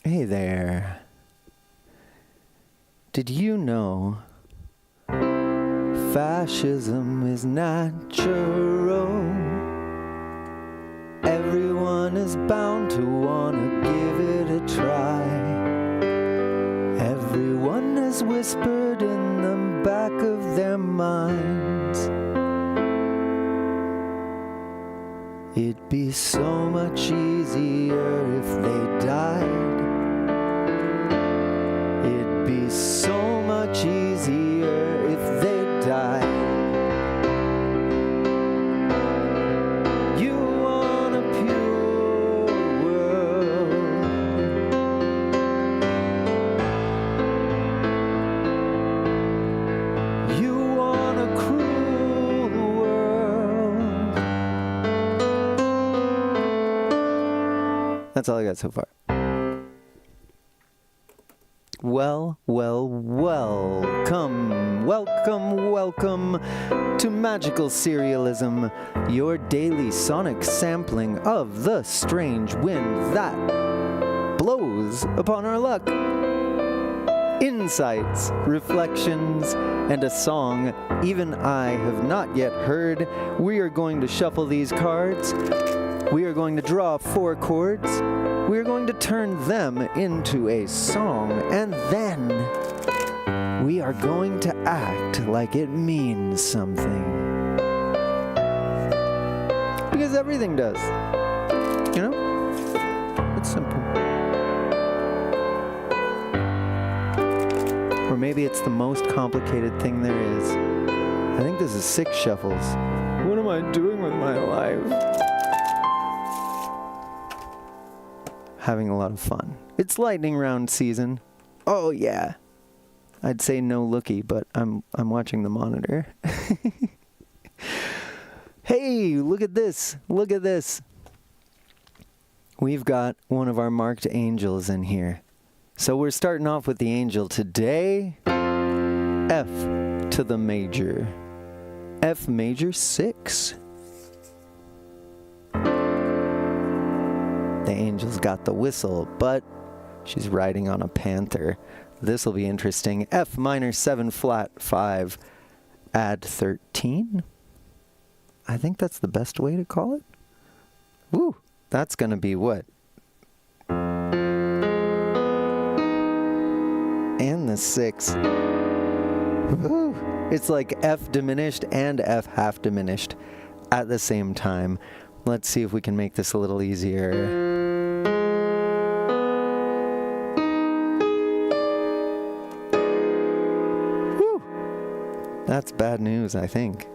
Hey there. Did you know fascism is natural? Everyone is bound to wanna give it a try. Everyone has whispered in the back of their minds, it'd be so much easier if they died. It'd be so much easier if they died. You want a pure world. You want a cruel world. That's all I got so far. Well, welcome to Magical Serialism, your daily sonic sampling of the strange wind that blows upon our luck. Insights, reflections, and a song even I have not yet heard. We are going to shuffle these cards. We are going to draw 4 chords. We are going to turn them into a song, and then we are going to act like it means something. Because everything does. You know? It's simple. Or maybe it's the most complicated thing there is. I think this is 6 shuffles. What am I doing with my life? Having a lot of fun. It's lightning round season. Oh yeah. I'd say no looky, but I'm watching the monitor. Hey, look at this. Look at this. We've got one of our marked angels in here. So we're starting off with the angel today. F to the major. F major 6. The angel's got the whistle, but she's riding on a panther. This will be interesting. F minor 7 flat 5, add 13. I think that's the best way to call it. Woo, that's gonna be what? And the 6. Woo. It's like F diminished and F half diminished at the same time. Let's see if we can make this a little easier. Woo! That's bad news, I think.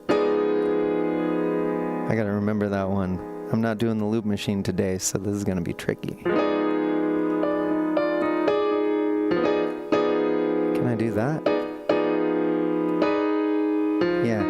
I gotta remember that one. I'm not doing the loop machine today, so this is gonna be tricky. Can I do that? Yeah,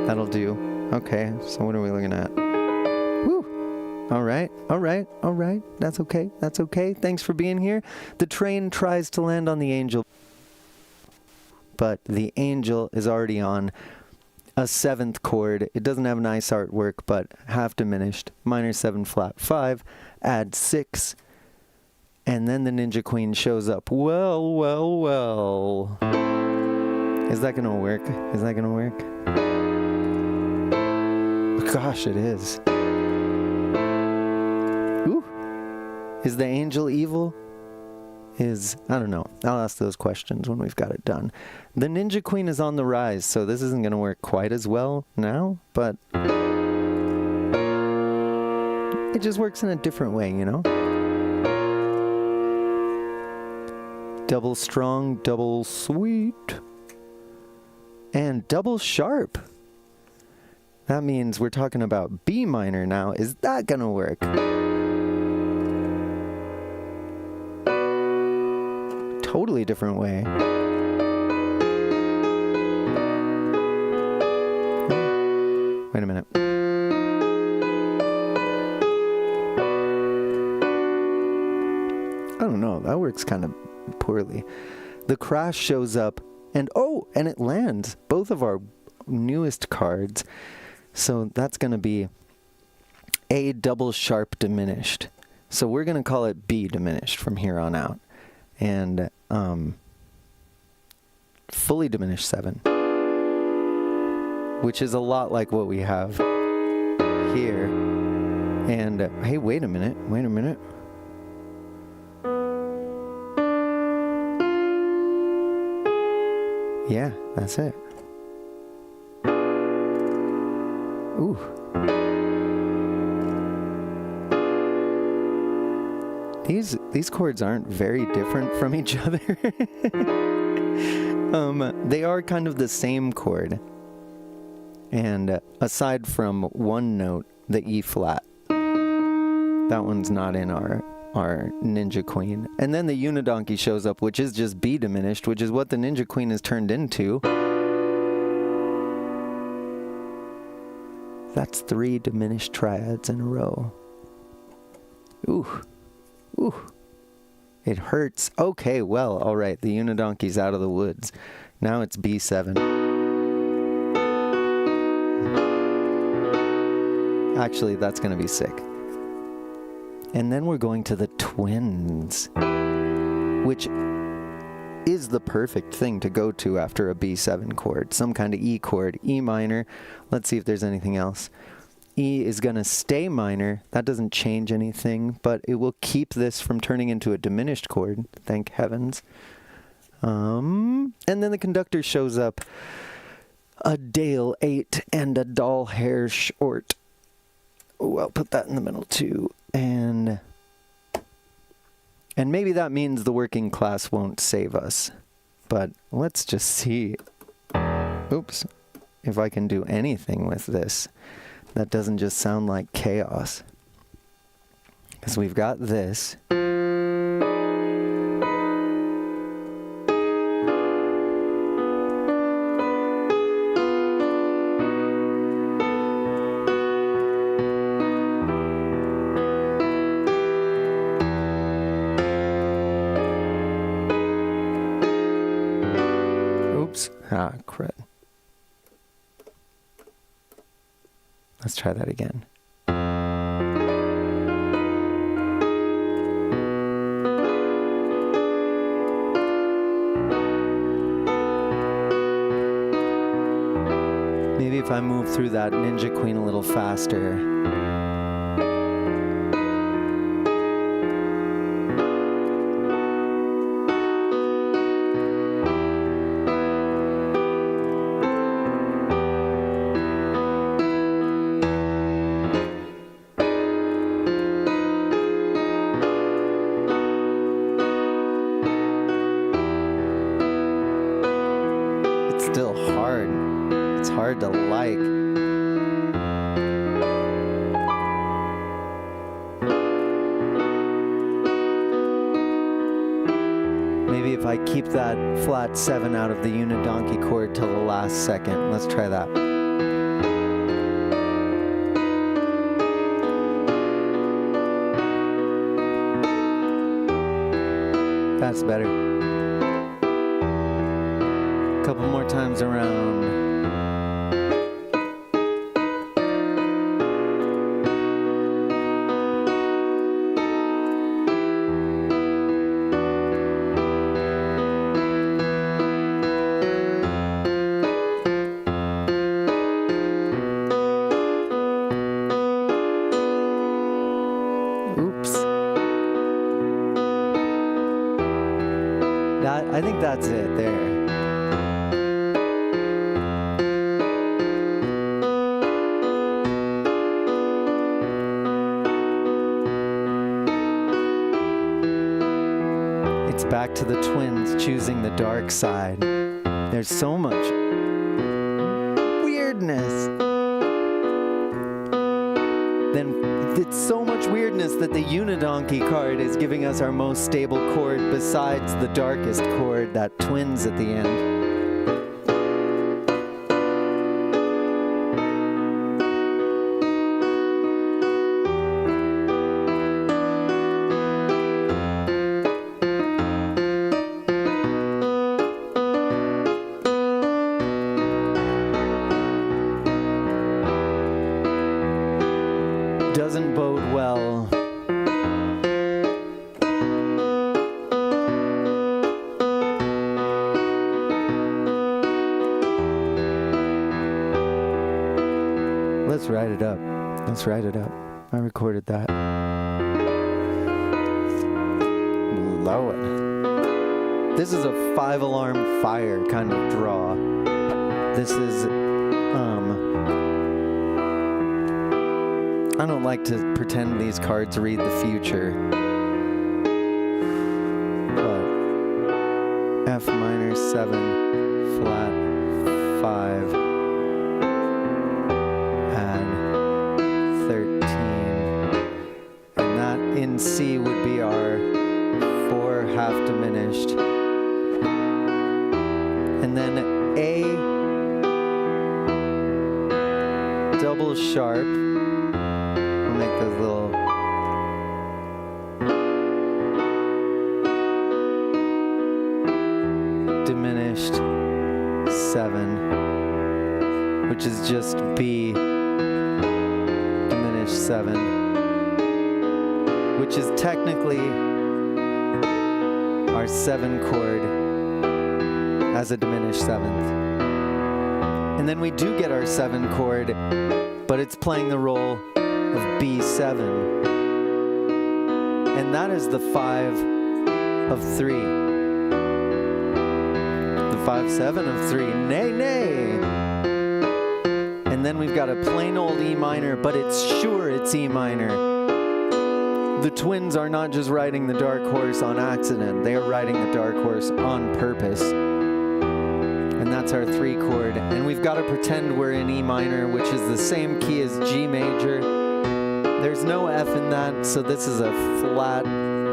that'll do. Okay, so what are we looking at? Woo! All right. That's okay. Thanks for being here. The train tries to land on the angel, but the angel is already on a 7th chord. It doesn't have nice artwork, but half diminished. Minor 7 flat 5, add 6, and then the Ninja Queen shows up. Well. Is that gonna work? Gosh, it is. Ooh. Is the angel evil? I don't know. I'll ask those questions when we've got it done. The Ninja Queen is on the rise, so this isn't going to work quite as well now, but it just works in a different way, you know? Double strong, double sweet, and double sharp. That means we're talking about B minor now. Is that gonna work? Totally different way. Wait a minute. I don't know. That works kind of poorly. The crash shows up, and it lands. Both of our newest cards. So that's going to be A double sharp diminished. So we're going to call it B diminished from here on out. And fully diminished 7, which is a lot like what we have here. And hey, wait a minute. Yeah, that's it. Ooh. These chords aren't very different from each other. They are kind of the same chord. And aside from one note, the E flat, that one's not in our Ninja Queen. And then the Unidonkey shows up, which is just B diminished, which is what the Ninja Queen is turned into. That's 3 diminished triads in a row. Ooh. Ooh. It hurts. Okay, well, all right. The Unidonkey's out of the woods. Now it's B7. Actually, that's going to be sick. And then we're going to the twins, which is the perfect thing to go to after a B7 chord. Some kind of E chord, E minor. Let's see if there's anything else. E is going to stay minor. That doesn't change anything, but it will keep this from turning into a diminished chord, thank heavens. And then the conductor shows up. A Dale 8 and a doll hair short. Oh, I'll put that in the middle too. And maybe that means the working class won't save us. But let's just see. Oops. If I can do anything with this that doesn't just sound like chaos. Because we've got this. Oops. Ah, crud. Let's try that again. Maybe if I move through that Ninja Queen a little faster. Still hard. It's hard to like. Maybe if I keep that flat 7 out of the Unidonkey chord till the last second. Let's try that. That's better. Couple more times around. Oops. I think that's it there. Back to the twins choosing the dark side. There's so much weirdness. Then it's so much weirdness that the Unidonkey card is giving us our most stable chord besides the darkest chord, that twins at the end. Doesn't bode well write it up. Let's write it up. I recorded that. Blow it. This is a 5-alarm fire kind of draw. This is, I don't like to pretend these cards read the future. But F minor 7, flat 5, add 13. And that in C would be our 4 half diminished. And then A double sharp. We'll make those little diminished 7, which is just B diminished 7, which is technically our 7 chord as a diminished 7th. And then we do get our 7 chord, but it's playing the role of B7. And that is the 5 of 3. The 5-7 of 3. Nay, nay. And then we've got a plain old E minor, but it's E minor. The twins are not just riding the dark horse on accident. They are riding the dark horse on purpose. And that's our 3 chord. And we've got to pretend we're in E minor, which is the same key as G major. There's no F in that, so this is a flat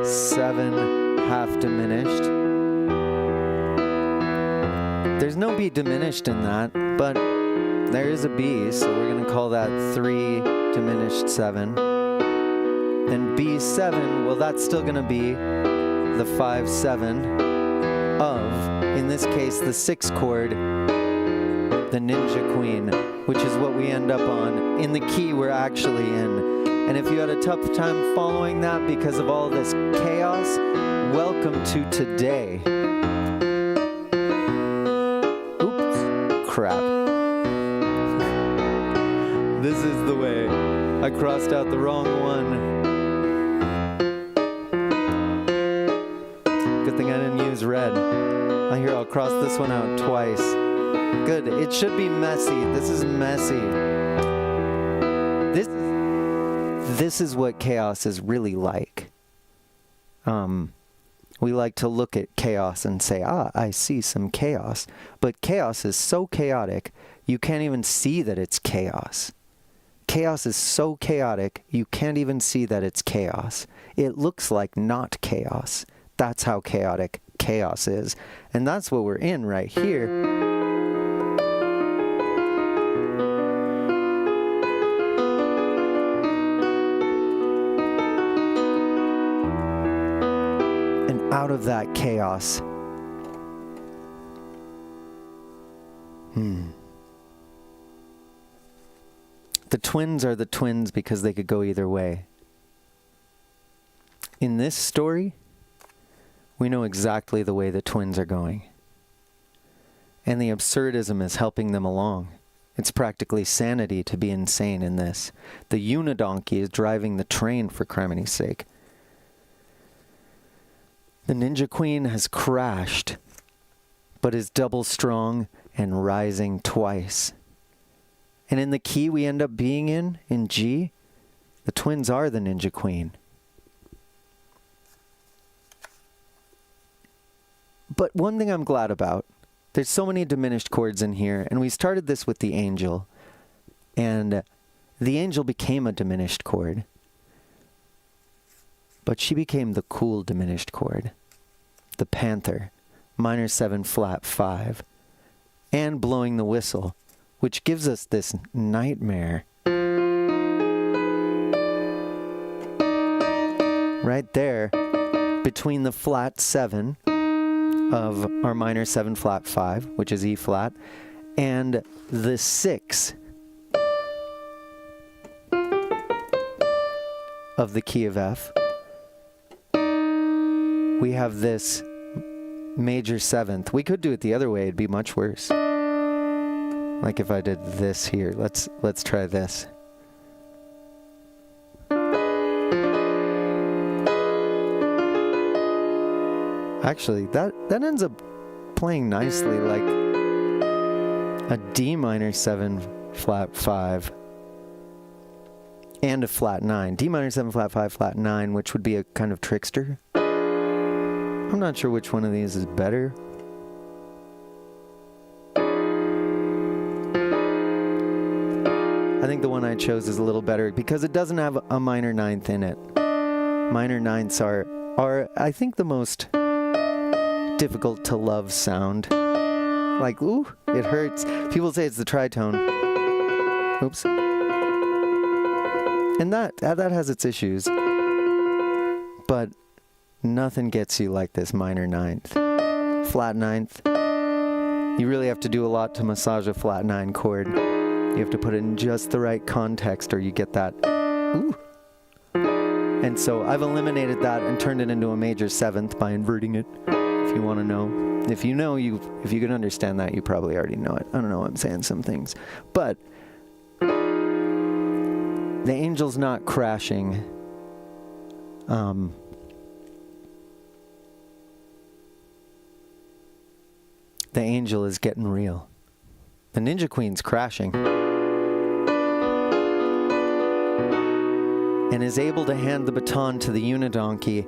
7 half diminished. There's no B diminished in that, but there is a B, so we're going to call that 3 diminished 7. Then B7, well, that's still going to be the 5-7 of, in this case, the 6 chord, the Ninja Queen, which is what we end up on in the key we're actually in. And if you had a tough time following that because of all this chaos, welcome to today. Oops, crap. This is the way. I crossed out the wrong one. Good thing I didn't use red. I'll cross this one out twice. Good. It should be messy. This is messy. This is what chaos is really like. We like to look at chaos and say, I see some chaos. But chaos is so chaotic, you can't even see that it's chaos. Chaos is so chaotic, you can't even see that it's chaos. It looks like not chaos. That's how chaotic chaos is. And that's what we're in right here. And out of that chaos, the twins are the twins because they could go either way. In this story, we know exactly the way the twins are going. And the absurdism is helping them along. It's practically sanity to be insane in this. The unidonkey is driving the train, for criminy's sake. The Ninja Queen has crashed, but is double strong and rising twice. And in the key we end up being in G, the twins are the Ninja Queen. But one thing I'm glad about, there's so many diminished chords in here, and we started this with the angel, and the angel became a diminished chord, but she became the cool diminished chord, the panther, minor 7 flat 5, and blowing the whistle, which gives us this nightmare. Right there, between the flat 7 of our minor 7 flat 5, which is E flat, and the 6 of the key of F, we have this major 7th. We could do it the other way, it'd be much worse. Like if I did this here. Let's try this. Actually, that ends up playing nicely like a D minor 7 flat 5 and a flat 9. D minor 7 flat 5 flat 9, which would be a kind of trickster. I'm not sure which one of these is better. I think the one I chose is a little better because it doesn't have a minor 9th in it. Minor 9ths are I think the most difficult to love sound. Like, ooh, it hurts. People say it's the tritone. Oops. And that has its issues. But nothing gets you like this minor 9th. Flat 9th. You really have to do a lot to massage a flat 9 chord. You have to put it in just the right context or you get that, ooh. And so I've eliminated that and turned it into a major 7th by inverting it, if you want to know. If you know, if you can understand that, you probably already know it. I don't know, I'm saying some things. But the angel's not crashing. The angel is getting real. The Ninja Queen's crashing. And is able to hand the baton to the Unidonkey,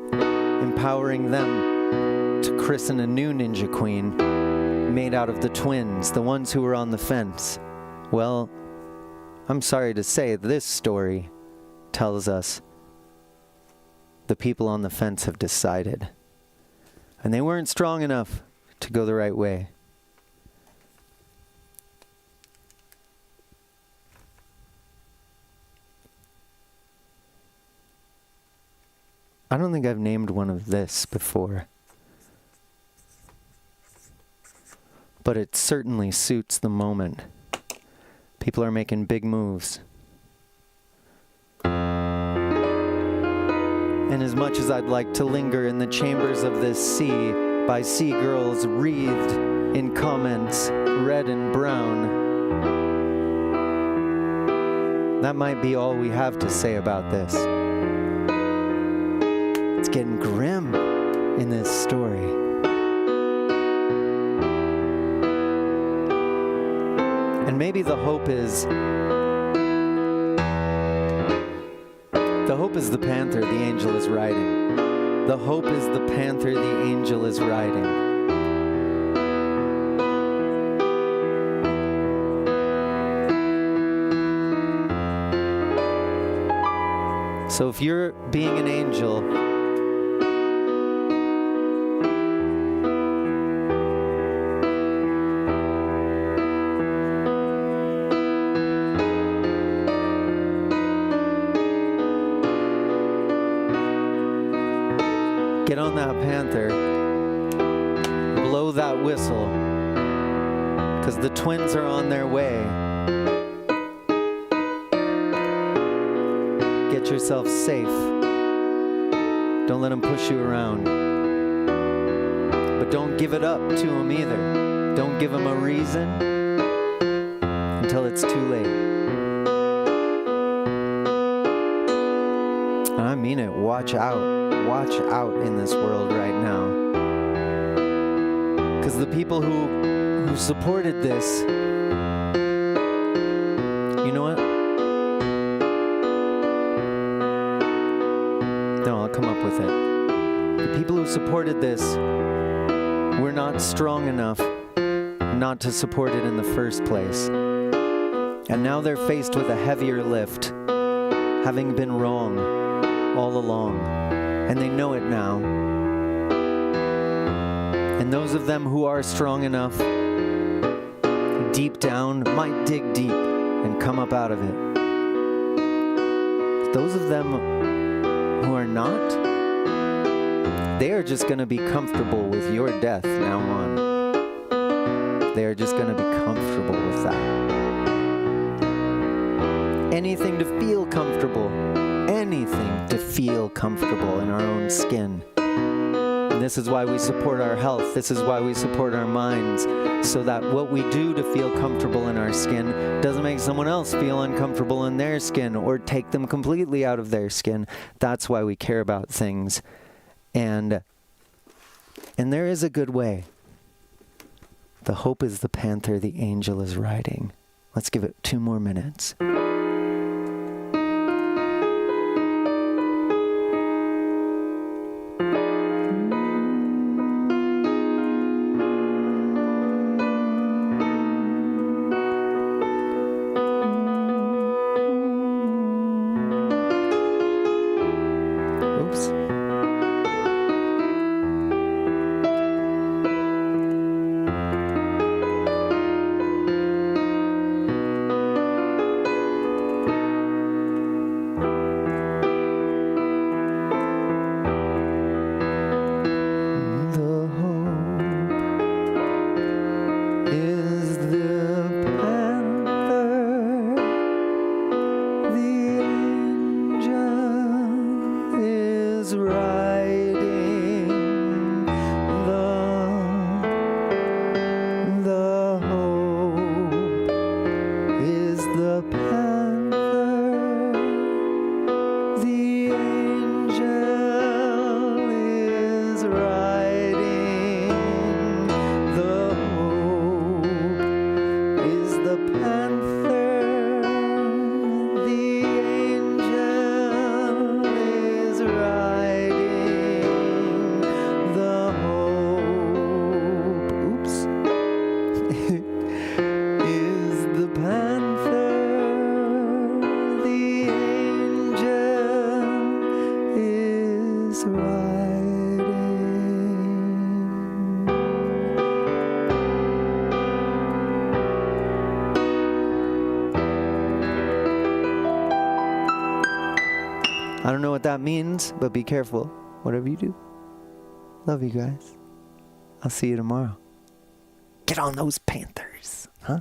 empowering them to christen a new Ninja Queen made out of the twins, the ones who were on the fence. Well, I'm sorry to say, this story tells us the people on the fence have decided. And they weren't strong enough to go the right way. I don't think I've named one of this before. But it certainly suits the moment. People are making big moves. And as much as I'd like to linger in the chambers of this sea, by sea girls wreathed in comments, red and brown, that might be all we have to say about this. It's getting grim in this story. And maybe the hope is the panther the angel is riding. The hope is the panther the angel is riding. So if you're being an angel, get on that panther, blow that whistle, because the twins are on their way. Get yourself safe. Don't let them push you around. But don't give it up to them either. Don't give them a reason until it's too late. And I mean it, watch out. Watch out in this world right now. Because the people who supported this, you know what? No, I'll come up with it. The people who supported this were not strong enough not to support it in the first place. And now they're faced with a heavier lift, having been wrong all along. And they know it now. And those of them who are strong enough, deep down, might dig deep and come up out of it. But those of them who are not, they are just going to be comfortable with your death now on. They are just going to be comfortable with that. Anything to feel comfortable. Anything to feel comfortable in our own skin. And this is why we support our health. This is why we support our minds. So that what we do to feel comfortable in our skin doesn't make someone else feel uncomfortable in their skin or take them completely out of their skin. That's why we care about things. And And there is a good way. The hope is the panther, the angel is riding. Let's give it 2 more minutes. I don't know what that means, but be careful. Whatever you do. Love you guys. I'll see you tomorrow. Get on those Panthers. Huh?